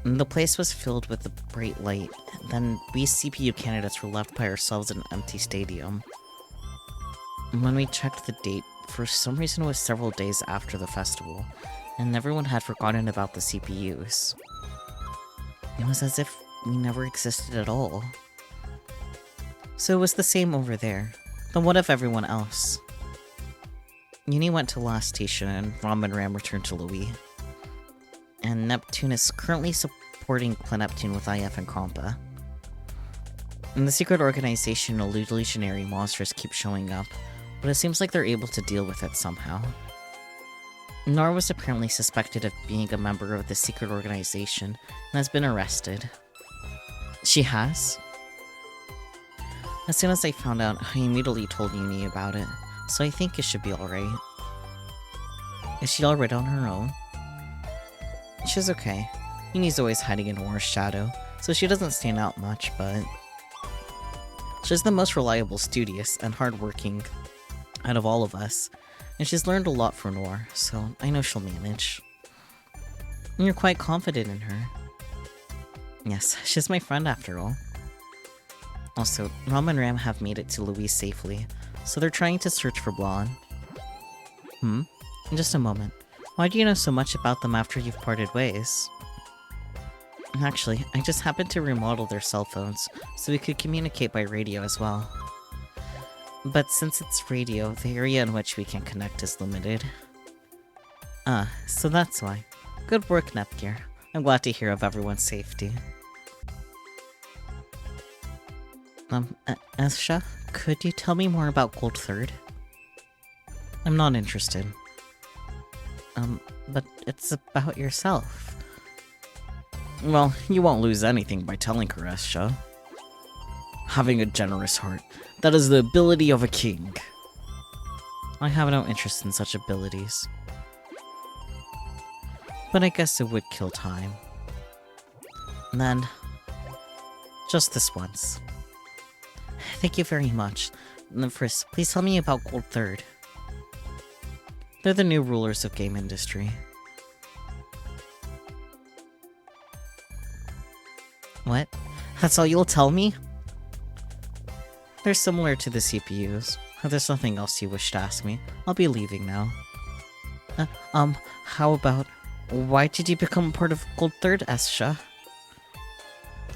The place was filled with a bright light, and then we CPU candidates were left by ourselves in an empty stadium. When we checked the date, for some reason it was several days after the festival, and everyone had forgotten about the CPUs. It was as if we never existed at all. So it was the same over there. Then what of everyone else? Uni went to last station and Ram and Ram returned to Louis. And Neptune is currently supporting Neptune with IF and Compa. In the secret organization, illusionary monsters keep showing up, but it seems like they're able to deal with it somehow. Nar was apparently suspected of being a member of the secret organization and has been arrested. She has? As soon as I found out, I immediately told Uni about it, so I think it should be alright. Is she alright on her own? She's okay. Uni's always hiding in War's shadow, so she doesn't stand out much, but she's the most reliable, studious, and hardworking out of all of us, and she's learned a lot from Noir, so I know she'll manage. And you're quite confident in her. Yes, she's my friend after all. Also, Ram and Ram have made it to Louis safely, so they're trying to search for Blonde. In just a moment. Why do you know so much about them after you've parted ways? Actually, I just happened to remodel their cell phones, so we could communicate by radio as well. But since it's radio, the area in which we can connect is limited. So that's why. Good work, VIIR. I'm glad to hear of everyone's safety. Esha, could you tell me more about Gold Third? I'm not interested. But it's about yourself. Well, you won't lose anything by telling her, Esha. Having a generous heart. That is the ability of a king. I have no interest in such abilities. But I guess it would kill time. And then, just this once. Thank you very much. And then first, please tell me about Gold Third. They're the new rulers of game industry. What? That's all you'll tell me? They're similar to the CPUs. If there's nothing else you wish to ask me, I'll be leaving now. How about... Why did you become part of Gold Third, Esha?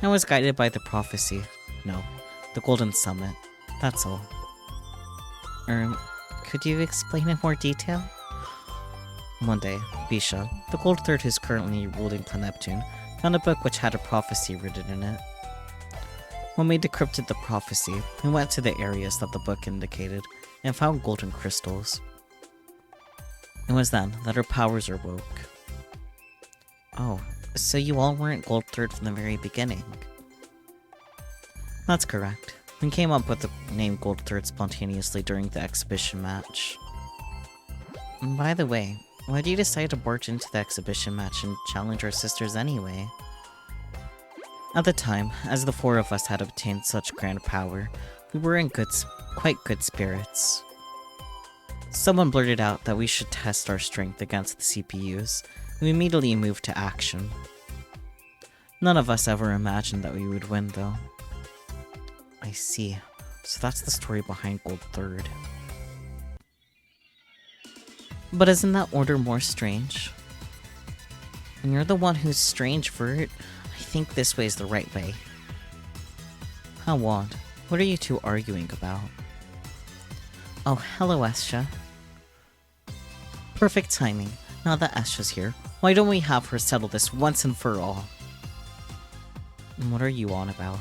I was guided by the prophecy. No, the Golden Summit. That's all. Could you explain in more detail? One day, Bisha, the Gold Third who's currently ruling Neptune, found a book which had a prophecy written in it. When we decrypted the prophecy, we went to the areas that the book indicated, and found golden crystals. It was then that our powers awoke. Oh, so you all weren't Gold Third from the very beginning? That's correct. We came up with the name Gold Third spontaneously during the exhibition match. And by the way, why did you decide to barge into the exhibition match and challenge our sisters anyway? At the time, as the four of us had obtained such grand power, we were in quite good spirits. Someone blurted out that we should test our strength against the CPUs, and we immediately moved to action. None of us ever imagined that we would win, though. I see. So that's the story behind Gold Third. But isn't that order more strange? And you're the one who's strange, VIIR. I think this way is the right way. How odd. What are you two arguing about? Oh, hello, Esha. Perfect timing. Now that Esha's here, why don't we have her settle this once and for all? And what are you on about?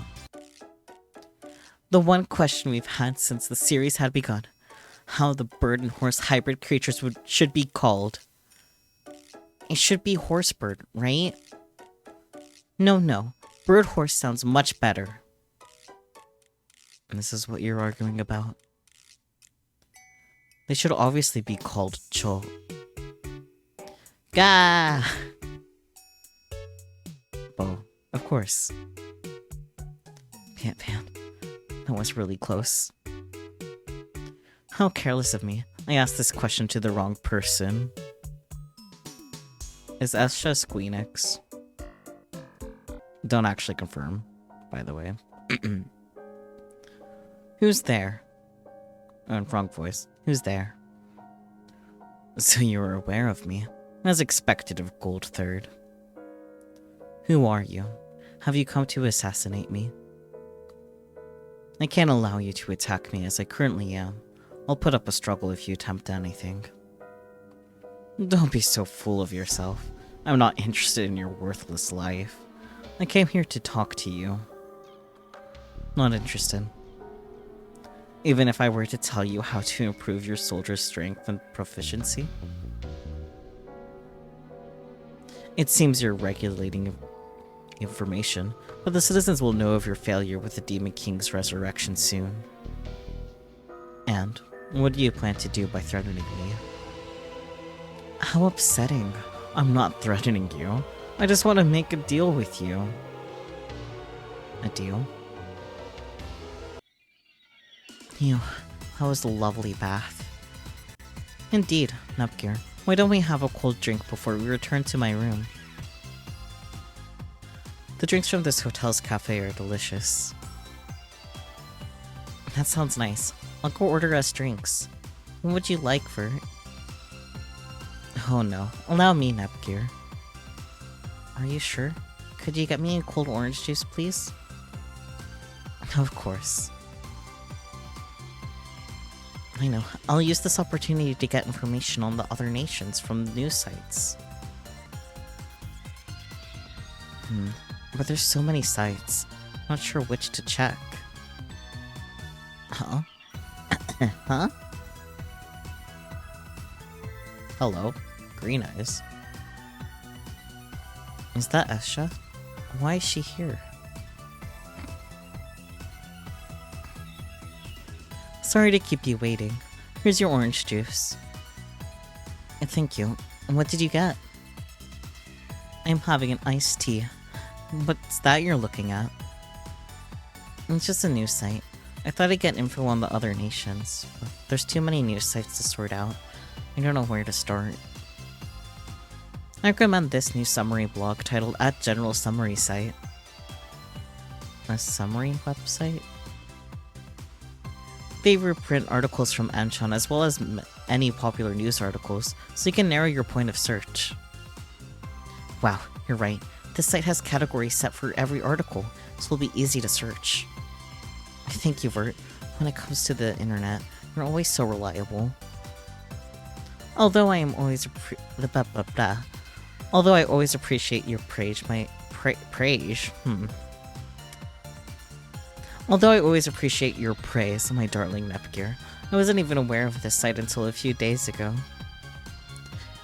The one question we've had since the series had begun. How the bird and horse hybrid creatures should be called. It should be horse bird, right? No. Bird horse sounds much better. And this is what you're arguing about? They should obviously be called Cho. Gah! Oh, of course. Man, that was really close. How careless of me. I asked this question to the wrong person. Is Esha Squeenix? Don't actually confirm, by the way. Who's there? Oh, wrong voice. Who's there? So you were aware of me, as expected of Gold Third. Who are you? Have you come to assassinate me? I can't allow you to attack me as I currently am. I'll put up a struggle if you attempt anything. Don't be so full of yourself. I'm not interested in your worthless life. I came here to talk to you. Not interested. Even if I were to tell you how to improve your soldier's strength and proficiency? It seems you're regulating information, but the citizens will know of your failure with the Demon King's resurrection soon. And what do you plan to do by threatening me? How upsetting. I'm not threatening you. I just want to make a deal with you. A deal? Ew, that was a lovely bath. Indeed, VIIR. Why don't we have a cold drink before we return to my room? The drinks from this hotel's cafe are delicious. That sounds nice. I'll go order us drinks. What would you like, VIIR? Oh no. Allow me, Nepgear. Are you sure? Could you get me a cold orange juice, please? Of course. I know. I'll use this opportunity to get information on the other nations from the news sites. But there's so many sites. Not sure which to check. Huh? Huh? Hello? Green eyes. Is that Esha? Why is she here? Sorry to keep you waiting. Here's your orange juice. Thank you. What did you get? I'm having an iced tea. What's that you're looking at? It's just a news site. I thought I'd get info on the other nations, but there's too many news sites to sort out. I don't know where to start. I recommend this new summary blog titled @ General Summary Site. A summary website? They reprint articles from Anshan as well as any popular news articles, so you can narrow your point of search. Wow, you're right. This site has categories set for every article, so it'll be easy to search. Thank you, VIIR. When it comes to the internet, you're always so reliable. Although I always appreciate your praise, Although I always appreciate your praise, my darling Nepgear, I wasn't even aware of this site until a few days ago.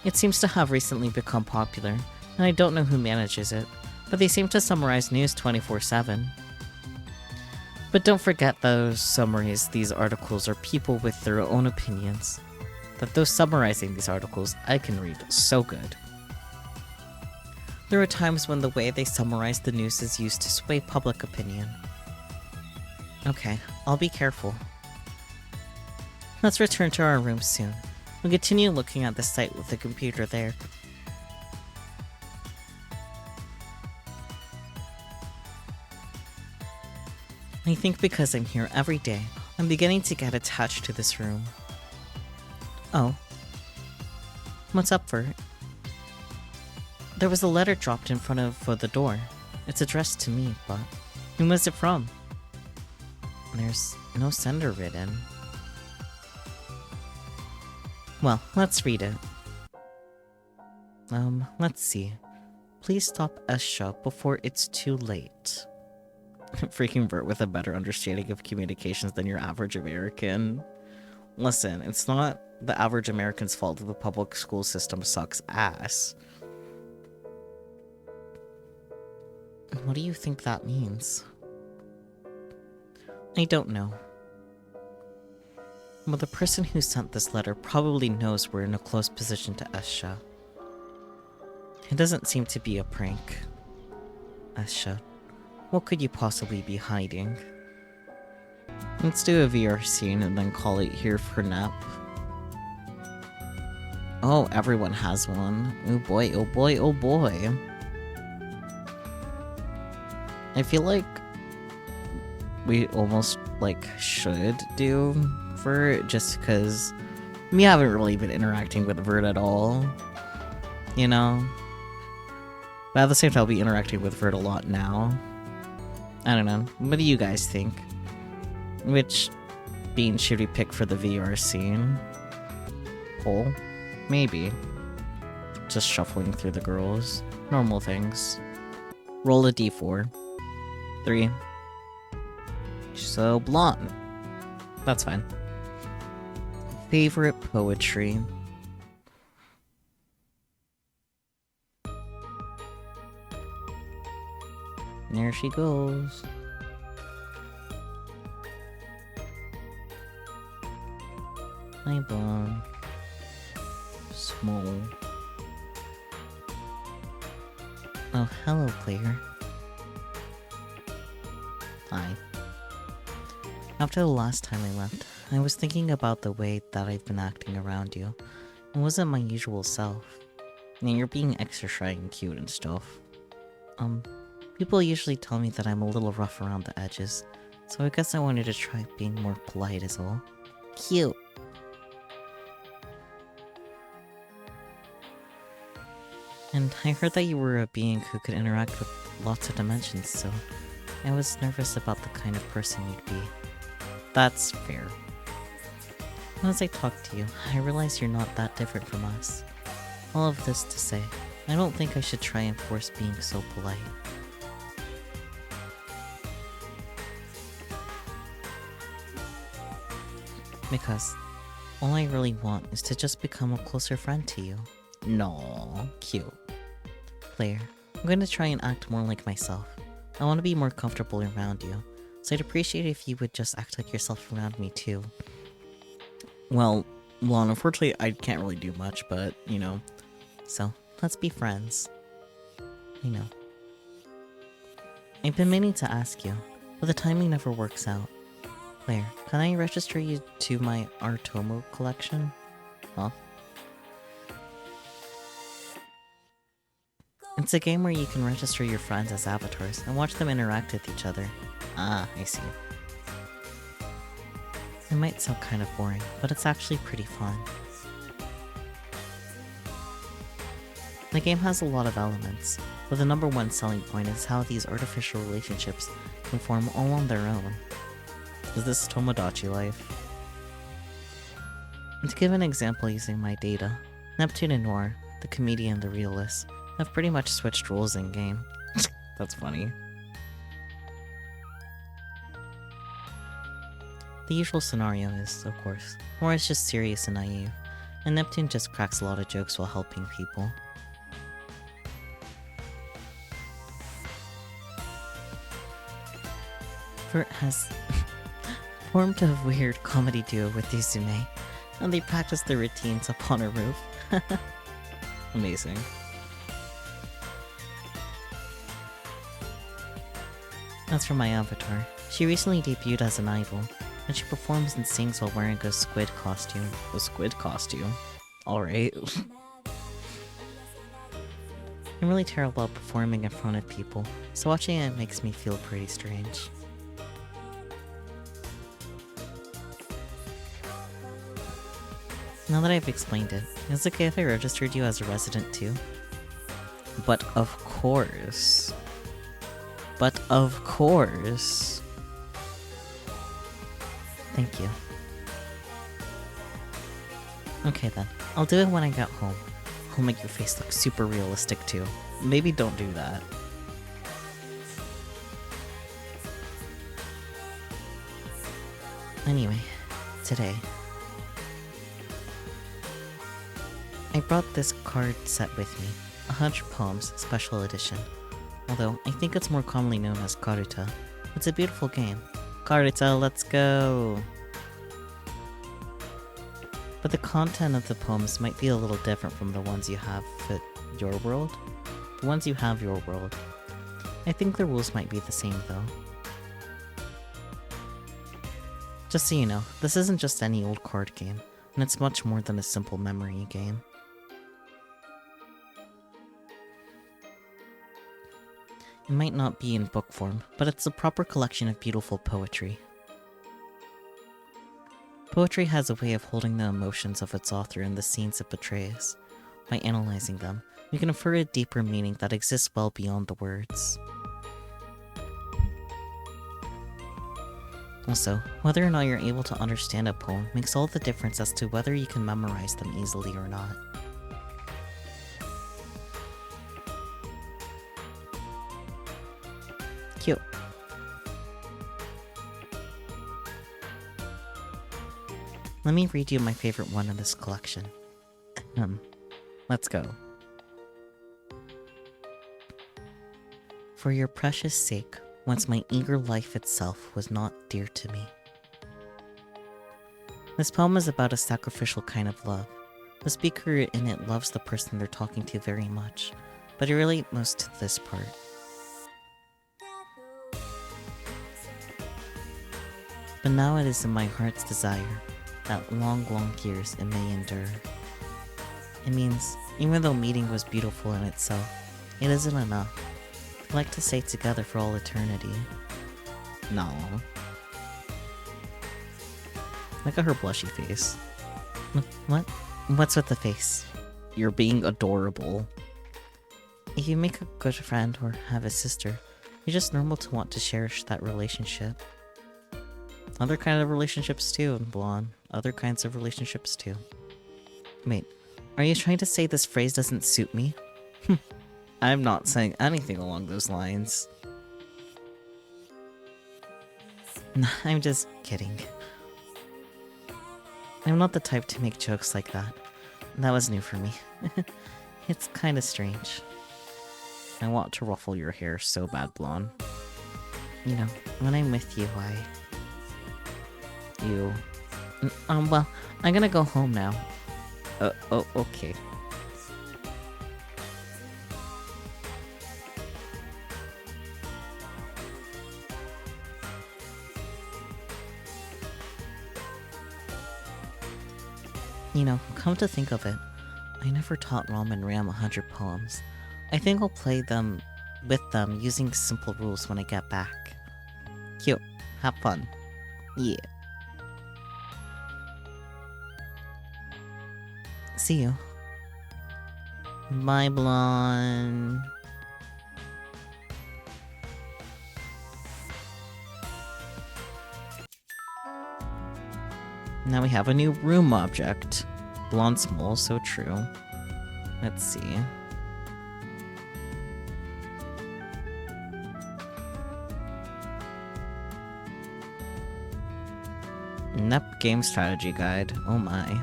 It seems to have recently become popular, and I don't know who manages it, but they seem to summarize news 24/7. But don't forget those summaries, these articles are people with their own opinions. That those summarizing these articles, I can read so good. There are times when the way they summarize the news is used to sway public opinion. Okay, I'll be careful. Let's return to our room soon. We'll continue looking at the site with the computer there. I think because I'm here every day, I'm beginning to get attached to this room. Oh. What's up, VIIR? There was a letter dropped in front of the door. It's addressed to me, but who was it from? There's no sender written. Well, let's read it. Let's see. Please stop Esha before it's too late. Freaking VIIR with a better understanding of communications than your average American. Listen, it's not the average American's fault that the public school system sucks ass. What do you think that means? I don't know. But the person who sent this letter probably knows we're in a close position to Esha. It doesn't seem to be a prank. Esha, what could you possibly be hiding? Let's do a VIIR scene and then call it here for nap. Oh, everyone has one. Oh boy, oh boy, oh boy. I feel like we almost, should do VIIR just because we haven't really been interacting with VIIR at all. You know? But at the same time, I'll be interacting with VIIR a lot now. I don't know. What do you guys think? Which bean should we pick for the VIIR scene? Poll? Maybe. Just shuffling through the girls. Normal things. Roll a d4. 3. So blonde. That's fine. Favorite poetry. There she goes. Hi, blonde. Small. Oh, hello, player. Hi. After the last time I left, I was thinking about the way that I've been acting around you. It wasn't my usual self. I mean, you're being extra shy and cute and stuff. People usually tell me that I'm a little rough around the edges, so I guess I wanted to try being more polite is all. Cute. And I heard that you were a being who could interact with lots of dimensions, so I was nervous about the kind of person you'd be. That's fair. As I talk to you, I realize you're not that different from us. All of this to say, I don't think I should try and force being so polite. Because all I really want is to just become a closer friend to you. No, cute. Claire, I'm going to try and act more like myself. I want to be more comfortable around you, so I'd appreciate it if you would just act like yourself around me too. Well, unfortunately I can't really do much, but, you know. So, let's be friends. I know. I've been meaning to ask you, but the timing never works out. Claire, can I register you to my Artomo collection? Huh? It's a game where you can register your friends as avatars and watch them interact with each other. Ah, I see. It might sound kind of boring, but it's actually pretty fun. The game has a lot of elements, but the number one selling point is how these artificial relationships can form all on their own. Is this Tomodachi life? And to give an example using my data, Neptune and Noir, the comedian and the realist, have pretty much switched roles in-game. That's funny. The usual scenario is, of course, Noir is just serious and naive, and Neptune just cracks a lot of jokes while helping people. VIIR has formed a weird comedy duo with Izune, and they practice their routines upon a roof. Amazing. As for my avatar, she recently debuted as an idol, and she performs and sings while wearing a squid costume. A squid costume? Alright. I'm really terrible at performing in front of people, so watching it makes me feel pretty strange. Now that I've explained it, is it okay if I registered you as a resident too? But of course. But of course. Thank you. Okay then, I'll do it when I get home. I'll make your face look super realistic too. Maybe don't do that. Anyway, today, I brought this card set with me, 100 Poems Special Edition. Although, I think it's more commonly known as Karuta. It's a beautiful game. Karuta, let's go! But the content of the poems might be a little different from the ones you have at Your World. The ones you have Your World. I think the rules might be the same though. Just so you know, this isn't just any old card game, and it's much more than a simple memory game. It might not be in book form, but it's a proper collection of beautiful poetry. Poetry has a way of holding the emotions of its author in the scenes it portrays. By analyzing them, you can infer a deeper meaning that exists well beyond the words. Also, whether or not you're able to understand a poem makes all the difference as to whether you can memorize them easily or not. Cute. Let me read you my favorite one in this collection. Let's go. For your precious sake, once my eager life itself was not dear to me. This poem is about a sacrificial kind of love. The speaker in it loves the person they're talking to very much, but I relate most to this part. But now it is in my heart's desire that long, long years it may endure. It means, even though meeting was beautiful in itself, it isn't enough. I'd like to stay together for all eternity. No. Look at her blushy face. What? What's with the face? You're being adorable. If you make a good friend or have a sister, you're just normal to want to cherish that relationship. Other kind of relationships too, Blonde. Other kinds of relationships too. Wait, are you trying to say this phrase doesn't suit me? I'm not saying anything along those lines. I'm just kidding. I'm not the type to make jokes like that. That was new for me. It's kinda strange. I want to ruffle your hair so bad, Blonde. You know, when I'm with you, well, I'm gonna go home now. Oh, okay. You know, come to think of it, I never taught Rom and Ram 100 poems. I think I'll play them with them using simple rules when I get back. Cute. Have fun. Yeah. See you. Bye, Blonde. Now we have a new room object. Blonde small, so true. Let's see. Nep Game Strategy Guide. Oh my.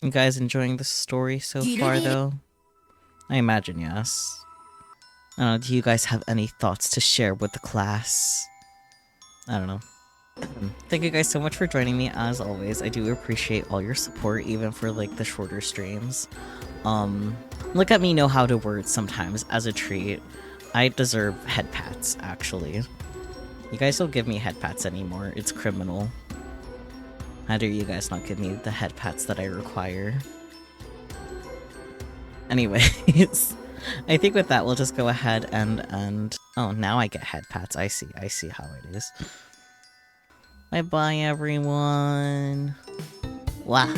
You guys enjoying the story so far, though? I imagine yes. Do you guys have any thoughts to share with the class? I don't know. Thank you guys so much for joining me, as always. I do appreciate all your support, even for, like, the shorter streams. Look at me know how to word sometimes, as a treat. I deserve head pats, actually. You guys don't give me head pats anymore. It's criminal. How dare you guys not give me the head pats that I require? Anyways, I think with that we'll just go ahead and oh, now I get head pats. I see how it is. Bye bye everyone. Wow.